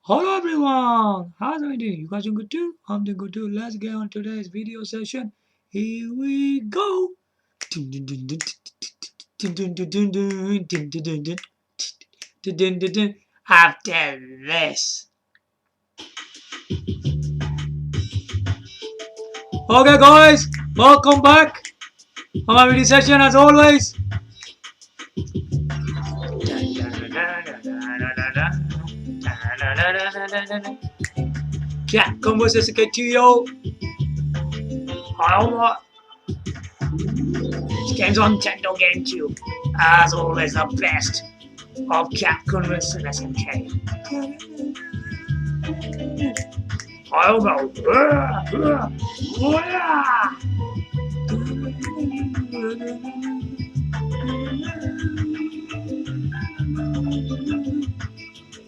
Hello everyone, how's everyone doing? You guys doing good too? I'm doing good too. Let's get on today's video session. Here we go. After this. Okay guys, welcome back on my video session as always. Yeah, come with us to you. This game's on Nintendo GameCube. As always, the best of Capcom vs SNK. I'll go.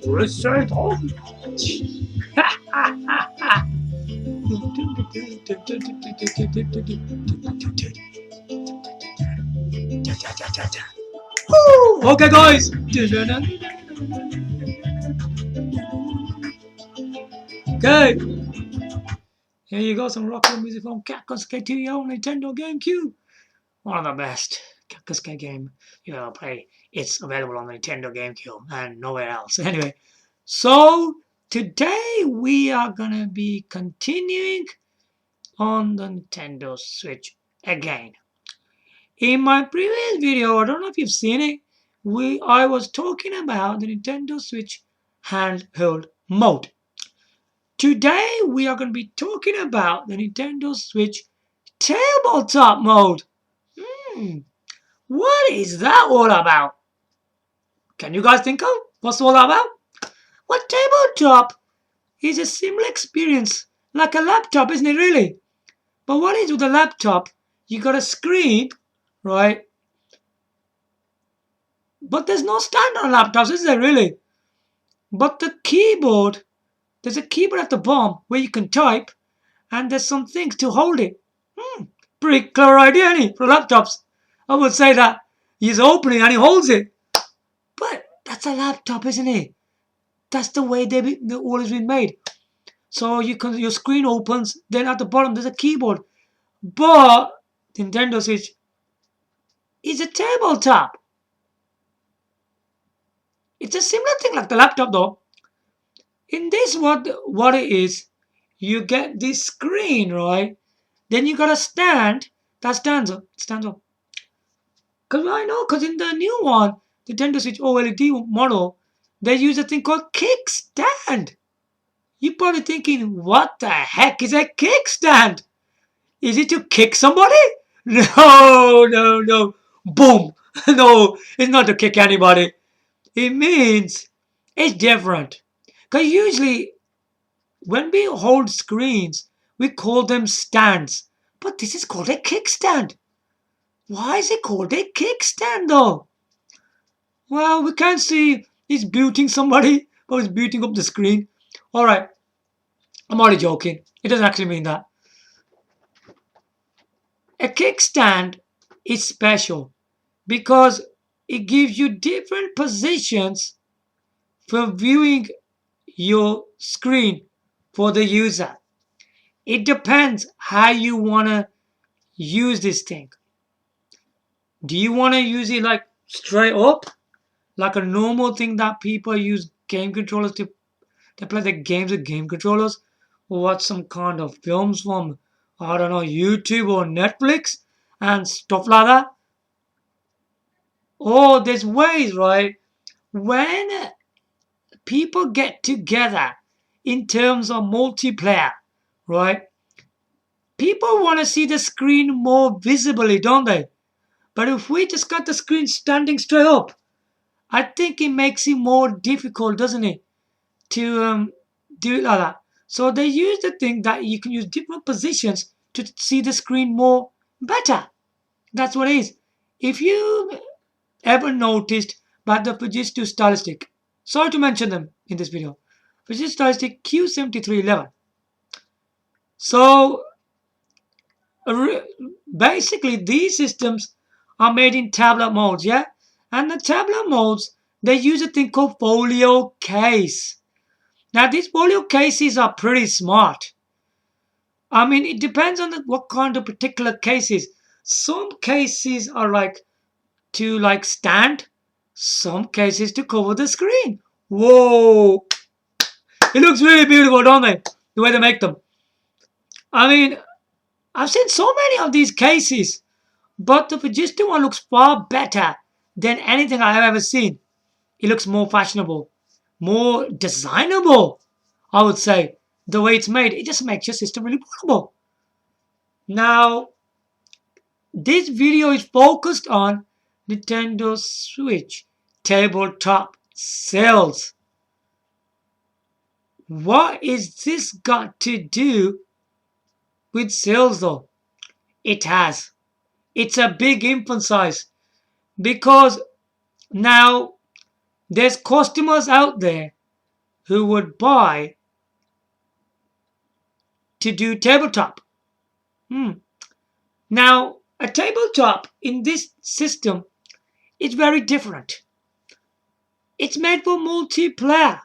Reset off. Okay, guys. Okay. Here you go, some rock music from Capcom's KTO Nintendo GameCube. One of the best Capcom's game you ever play. It's available on the Nintendo GameCube and nowhere else. Anyway, so today we are gonna be continuing on the Nintendo Switch again. In my previous video, I don't know if you've seen it, I was talking about the Nintendo Switch handheld mode. Today we are going to be talking about the Nintendo Switch tabletop mode. What is that all about? Can you guys think of what's all about? Well, tabletop is a similar experience like a laptop, isn't it really? But what is with a laptop? You got a screen, right? But there's no stand on laptops, is there really? But the keyboard, there's a keyboard at the bottom where you can type, and there's some things to hold it. Pretty clever idea, ain't it, for laptops? I would say that he's opening and he holds it. But that's a laptop, isn't it? That's the way they've always been made. So your screen opens, then at the bottom there's a keyboard. But Nintendo Switch is a tabletop. It's a similar thing like the laptop though. In this, what it is, you get this screen, right? Then you got a stand that stands up. Because in the new one, the Nintendo Switch OLED model, they use a thing called kickstand. You're probably thinking, what the heck is a kickstand? Is it to kick somebody? No. Boom. No, it's not to kick anybody. It means it's different. Because usually, when we hold screens, we call them stands. But this is called a kickstand. Why is it called a kickstand though? Well, we can't see he's booting somebody, but he's booting up the screen. Alright, I'm only joking. It doesn't actually mean that. A kickstand is special because it gives you different positions for viewing your screen for the user. It depends how you want to use this thing. Do you want to use it like straight up, like a normal thing that people use game controllers to play the games with game controllers, or watch some kind of films from, I don't know, YouTube or Netflix and stuff like that? Oh, there's ways, right? When people get together in terms of multiplayer, right? People want to see the screen more visibly, don't they? But if we just got the screen standing straight up, I think it makes it more difficult, doesn't it, to do it like that. So they use the thing that you can use different positions to see the screen more better. That's what it is. If you ever noticed about the Fujitsu stylistic, sorry to mention them in this video, Fujitsu stylistic Q7311. So basically these systems are made in tablet modes, yeah? And the tablet modes, they use a thing called folio case. Now these folio cases are pretty smart. I mean, it depends on what kind of particular cases. Some cases are like to like stand, some cases to cover the screen. Whoa! It looks really beautiful, don't they? The way they make them. I mean, I've seen so many of these cases, but the Fujitsu one looks far better than anything I have ever seen. It looks more fashionable, more designable, I would say. The way it's made, it just makes your system really portable. Now, this video is focused on Nintendo Switch Tabletop sales. What is this got to do with sales though? It has. It's a big emphasis because now there's customers out there who would buy to do tabletop. Now, a tabletop in this system is very different. It's made for multiplayer.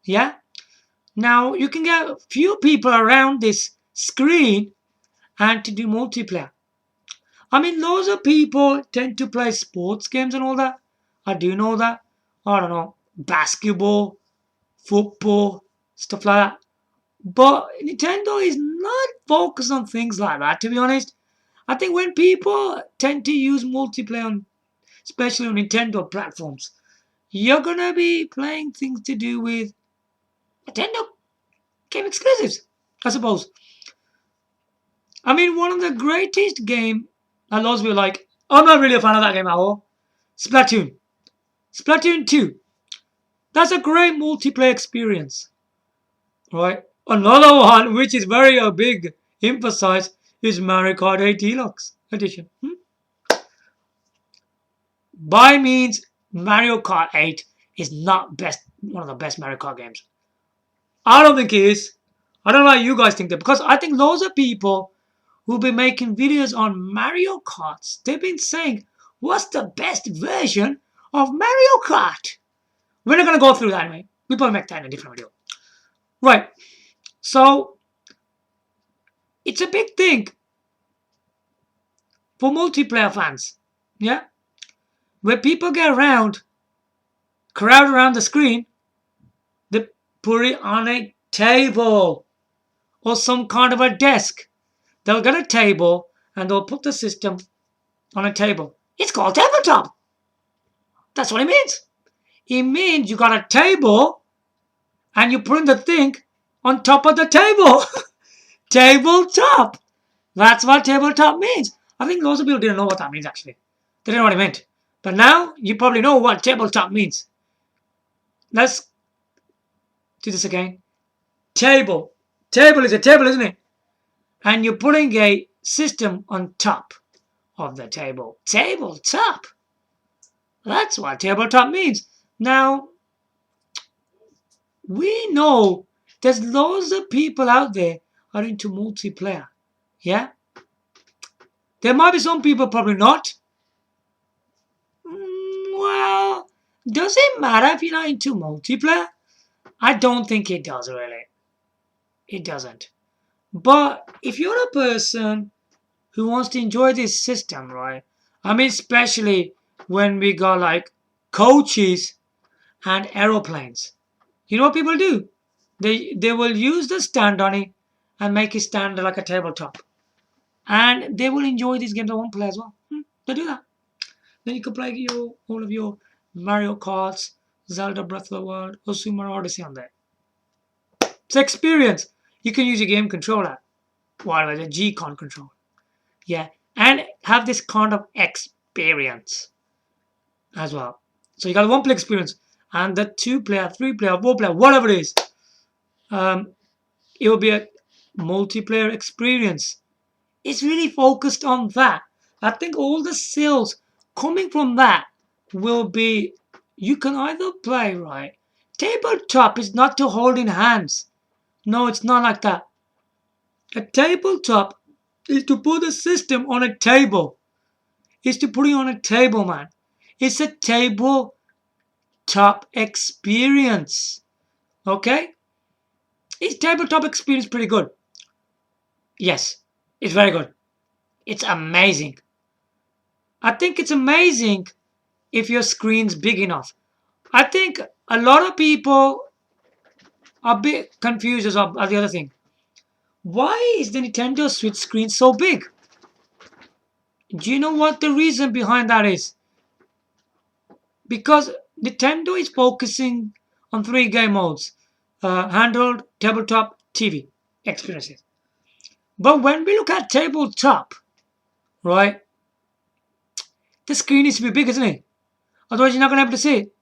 Yeah? Now, you can get a few people around this screen and to do multiplayer. I mean, loads of people tend to play sports games and all that. I do know that. I don't know, basketball, football, stuff like that. But Nintendo is not focused on things like that, to be honest. I think when people tend to use multiplayer, especially on Nintendo platforms, you're going to be playing things to do with Nintendo game exclusives, I suppose. I mean, one of the greatest game that lots of people like, I'm not really a fan of that game at all, Splatoon. Splatoon 2. That's a great multiplayer experience, right? Another one, which is very a big emphasis, is Mario Kart 8 Deluxe Edition. By means, Mario Kart 8 is not one of the best Mario Kart games. I don't think it is. I don't know how you guys think that, because I think loads of people who've been making videos on Mario Karts, they've been saying, what's the best version of Mario Kart? We're not going to go through that anyway. We'll probably make that in a different video. Right. So, it's a big thing for multiplayer fans. Yeah? Where people get around, crowd around the screen, they put it on a table or some kind of a desk. They'll get a table and they'll put the system on a table. It's called tabletop. That's what it means. It means you got a table and you put the thing on top of the table. Tabletop. That's what tabletop means. I think lots of people didn't know what that means actually. They didn't know what it meant. But now you probably know what tabletop means. Let's do this again. Table. Table is a table, isn't it? And you're putting a system on top of the table. Tabletop. That's what tabletop means. Now, we know there's loads of people out there are into multiplayer. Yeah? There might be some people probably not. Well, does it matter if you're not into multiplayer? I don't think it does really. It doesn't. But if you're a person who wants to enjoy this system, right? I mean, especially when we got like coaches and aeroplanes. You know what people do? They will use the stand on it and make it stand like a tabletop. And they will enjoy these games at one play as well. They do that. Then you can play all of your Mario Karts, Zelda Breath of the Wild, or Super Mario Odyssey on there. It's experience. You can use your game controller, whatever, the G-Con controller. Yeah, and have this kind of experience as well. So you got a one-player experience, and the two-player, three-player, four-player, whatever it is, it will be a multiplayer experience. It's really focused on that. I think all the sales coming from that will be, you can either play, right? Tabletop is not to hold in hands. No, it's not like that. A tabletop is to put the system on a table. It's to put it on a table, man. It's a tabletop experience. Okay? Is tabletop experience pretty good? Yes, it's very good. It's amazing. I think it's amazing if your screen's big enough. I think a lot of people are a bit confused about the other thing. Why is the Nintendo Switch screen so big? Do you know what the reason behind that is? Because Nintendo is focusing on three game modes: handheld, tabletop, TV experiences. But when we look at tabletop, right, the screen needs to be big, isn't it? Otherwise, you're not going to be able to see it.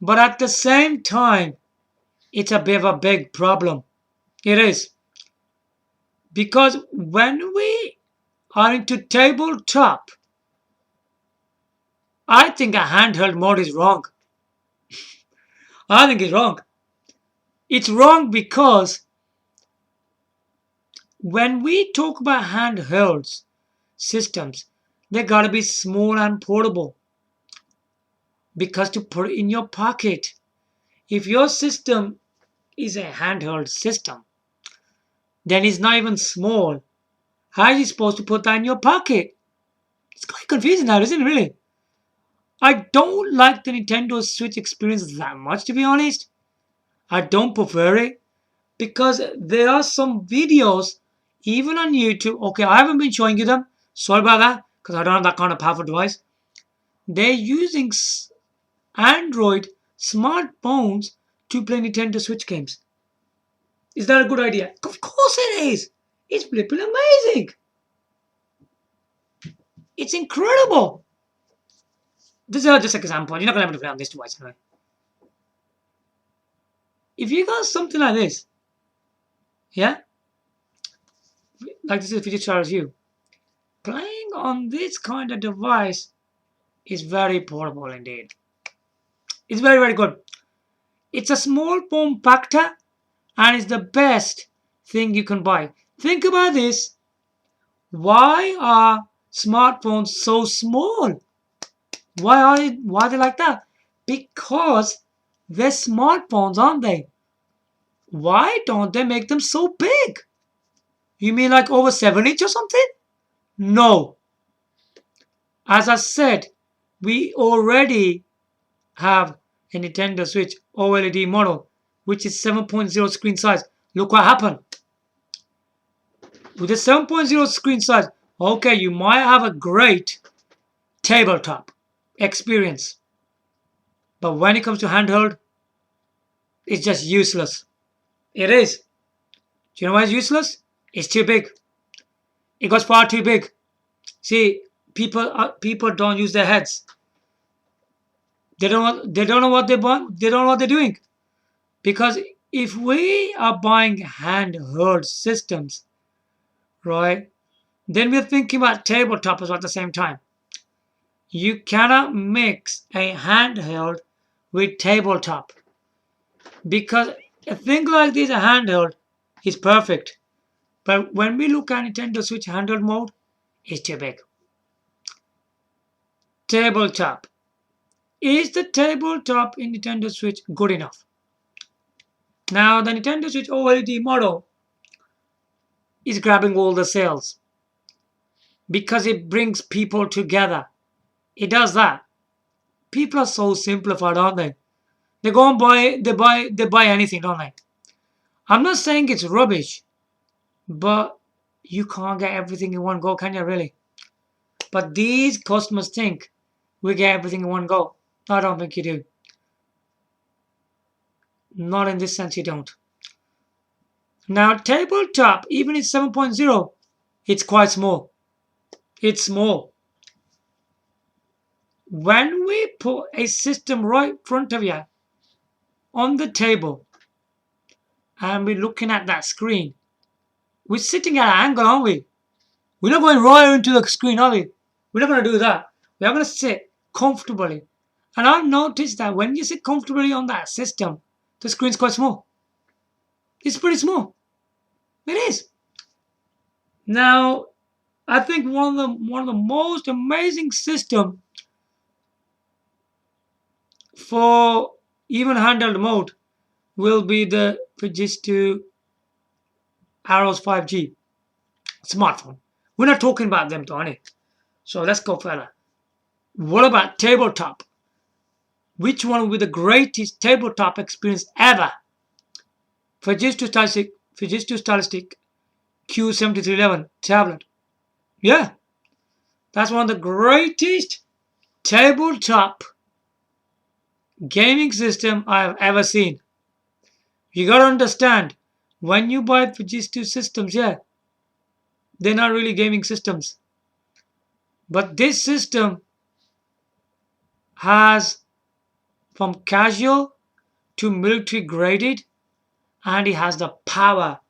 But at the same time, it's a bit of a big problem. It is. Because when we are into tabletop, I think a handheld mode is wrong. I think it's wrong. It's wrong because when we talk about handhelds systems, they gotta be small and portable. Because to put it in your pocket, if your system is a handheld system, then it's not even small. How are you supposed to put that in your pocket? It's quite confusing now, isn't it, really? I don't like the Nintendo Switch experience that much, to be honest. I don't prefer it because there are some videos, even on YouTube. Okay, I haven't been showing you them. Sorry about that, because I don't have that kind of powerful device. They're using Android smartphones to play Nintendo Switch games. Is that a good idea? Of course it is. It's flipping amazing. It's incredible. This is just an example. You're not going to be able to play on this device anyway. If you got something like this, yeah, like this is video shows you, playing on this kind of device is very portable indeed. It's very, very good. It's a small form factor and it's the best thing you can buy. Think about this. Why are smartphones so small? Why are they like that? Because they're smartphones, aren't they? Why don't they make them so big? You mean like over 7 inch or something? No. As I said, we already have a Nintendo Switch OLED model, which is 7.0 screen size. Look what happened. With the 7.0 screen size, okay, you might have a great tabletop experience. But when it comes to handheld, it's just useless. It is. Do you know why it's useless? It's too big. It goes far too big. See, people don't use their heads. They don't know what they want. They don't know what they're doing. Because if we are buying handheld systems, right, then we're thinking about tabletop as well at the same time. You cannot mix a handheld with tabletop. Because a thing like this, a handheld, is perfect. But when we look at Nintendo Switch handheld mode, it's too big. Tabletop. Is the tabletop in Nintendo Switch good enough? Now, the Nintendo Switch OLED model is grabbing all the sales because it brings people together. It does that. People are so simplified, aren't they? They go and buy anything, don't they? I'm not saying it's rubbish, but you can't get everything in one go, can you really? But these customers think we get everything in one go. I don't think you do. Not in this sense, you don't. Now, tabletop, even in 7.0, it's quite small. It's small. When we put a system right in front of you on the table and we're looking at that screen, we're sitting at an angle, aren't we? We're not going right into the screen, are we? We're not going to do that. We're going to sit comfortably. And I've noticed that when you sit comfortably on that system, the screen's quite small. It's pretty small. It is. Now, I think one of the most amazing system for even handheld mode will be the Fujitsu Arrows 5G smartphone. We're not talking about them, Tony. So let's go further. What about tabletop? Which one will be the greatest tabletop experience ever? Fujitsu Stylistic Q7311 tablet. Yeah, that's one of the greatest tabletop gaming system I've ever seen. You gotta understand, when you buy Fujitsu systems, yeah, they're not really gaming systems. But this system has from casual to military graded, and it has the power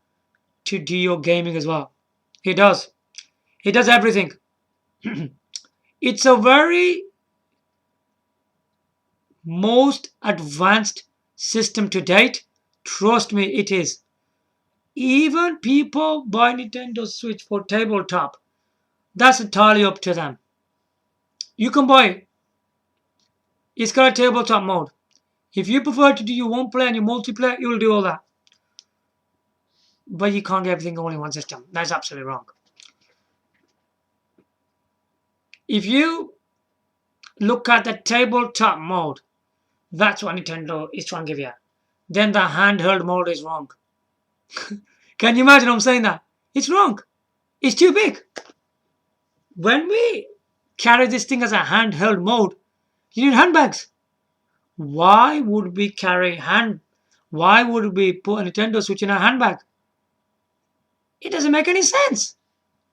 to do your gaming as well. It does. It does everything. It's a very most advanced system to date. Trust me, it is. Even people buy Nintendo Switch for tabletop. That's entirely up to them. You can buy it. It's got a tabletop mode. If you prefer to do your one player and your multiplayer, you will do all that. But you can't get everything all in one system. That's absolutely wrong. If you look at the tabletop mode, that's what Nintendo is trying to give you. Then the handheld mode is wrong. Can you imagine I'm saying that? It's wrong. It's too big. When we carry this thing as a handheld mode, you need handbags. Why would we Why would we put a Nintendo Switch in a handbag? It doesn't make any sense.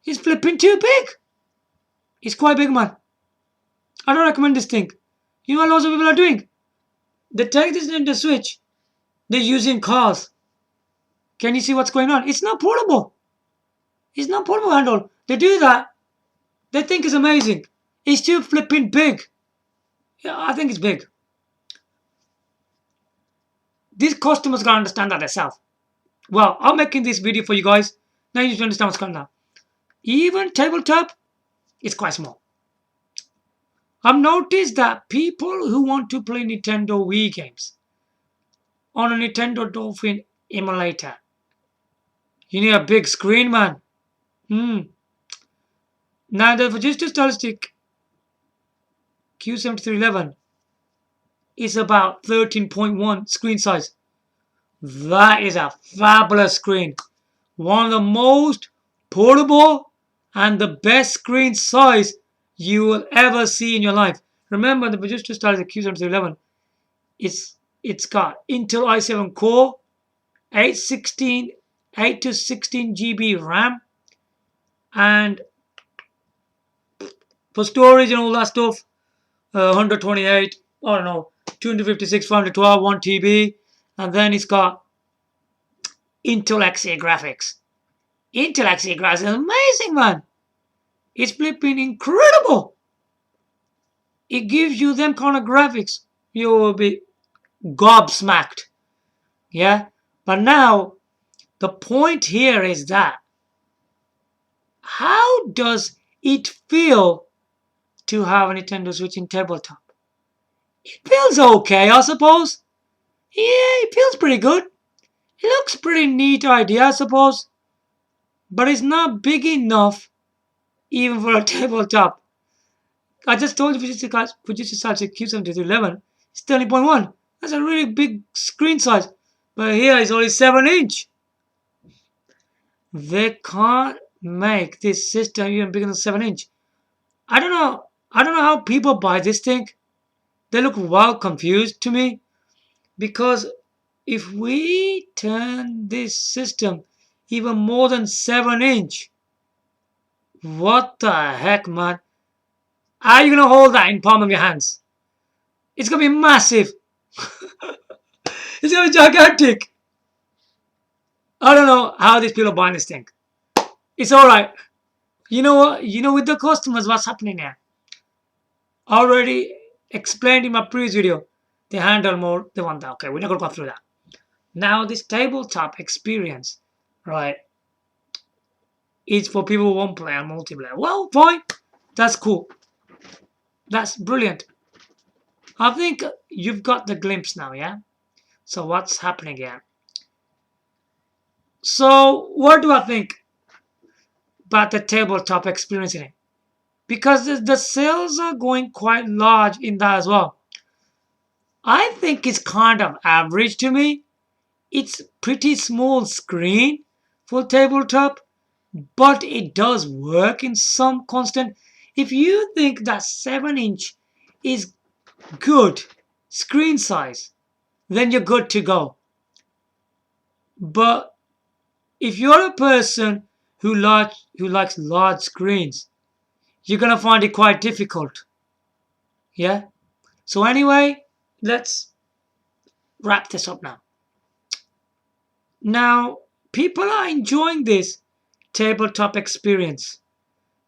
It's flipping too big. It's quite big, man. I don't recommend this thing. You know what lots of people are doing? They take this Nintendo Switch. They're using cars. Can you see what's going on? It's not portable. It's not portable handle. They do that. They think it's amazing. It's too flipping big. Yeah, I think it's big. These customers gotta understand that themselves. Well, I'm making this video for you guys. Now you need to understand what's going on. Even tabletop is quite small. I've noticed that people who want to play Nintendo Wii games on a Nintendo Dolphin emulator, you need a big screen, man. Now the Fujitsu Stylistic Q7311 is about 13.1 screen size. That is a fabulous screen. One of the most portable and the best screen size you will ever see in your life. Remember, the Fujitsu Stylistic Q7311, it's got Intel i7 core, 8 to 16 GB RAM, and for storage and all that stuff, 128, I don't know, 256, 512, 1 TB, and then it's got Intel Xe graphics. Intel Xe graphics is amazing, man. It's flipping incredible. It gives you them kind of graphics. You will be gobsmacked. Yeah? But now, the point here is that how does it feel to have a Nintendo Switch in tabletop? It feels okay, I suppose. Yeah, it feels pretty good. It looks pretty neat idea, I suppose. But it's not big enough even for a tabletop. I just told you Fujitsu Stylistic Q7311 is 30.1. That's a really big screen size. But here it's only 7-inch. They can't make this system even bigger than 7-inch. I don't know how people buy this thing. They look well confused to me. Because if we turn this system even more than 7-inch, what the heck, man? How are you going to hold that in palm of your hands? It's going to be massive. It's going to be gigantic. I don't know how these people are buying this thing. It's alright. You know what? You know with the customers what's happening here. I already explained in my previous video. They handle more. They want that. Okay, we're not going to go through that. Now this tabletop experience, right, is for people who won't play and multiplayer. Well, fine. That's cool. That's brilliant. I think you've got the glimpse now, yeah? So what's happening here? So what do I think about the tabletop experience in it? Because the sales are going quite large in that as well. I think it's kind of average to me. It's pretty small screen for tabletop, but it does work in some constant. If you think that 7-inch is good screen size, then you're good to go. But if you're a person who likes large screens, you're gonna find it quite difficult. Yeah. So anyway, let's wrap this up now. Now, people are enjoying this tabletop experience.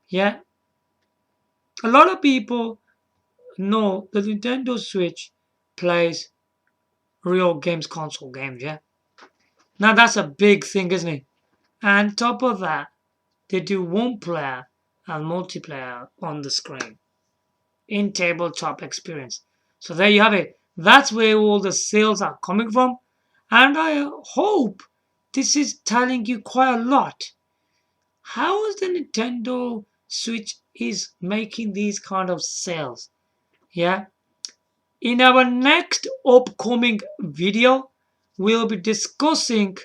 Yeah. A lot of people know the Nintendo Switch plays real games, console games. Yeah. Now that's a big thing, isn't it? And top of that, they do one player and multiplayer on the screen in tabletop experience. So there you have it. That's where all the sales are coming from. And I hope this is telling you quite a lot. How is the Nintendo Switch is making these kind of sales? Yeah. In our next upcoming video, we'll be discussing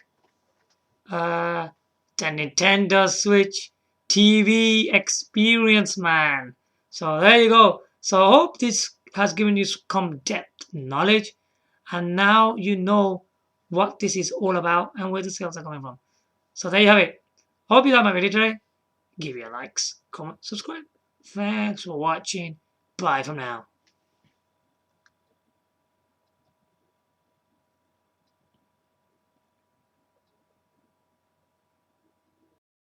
uh, the Nintendo Switch TV experience, man. So there you go. So I hope this has given you some depth knowledge, and now you know what this is all about and where the sales are coming from. So there you have it. Hope you liked my video today. Give your likes, comment, subscribe. Thanks for watching. Bye from now.